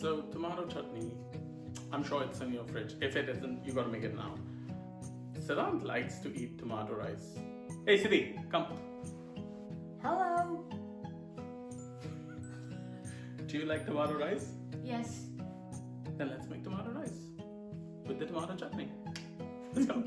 So tomato chutney, I'm sure it's in your fridge. If it isn't, you gotta make it now. Siddhant likes to eat tomato rice. Hey Siddhi, come. Hello. Do you like tomato rice? Yes. Then let's make tomato rice with the tomato chutney. Let's go.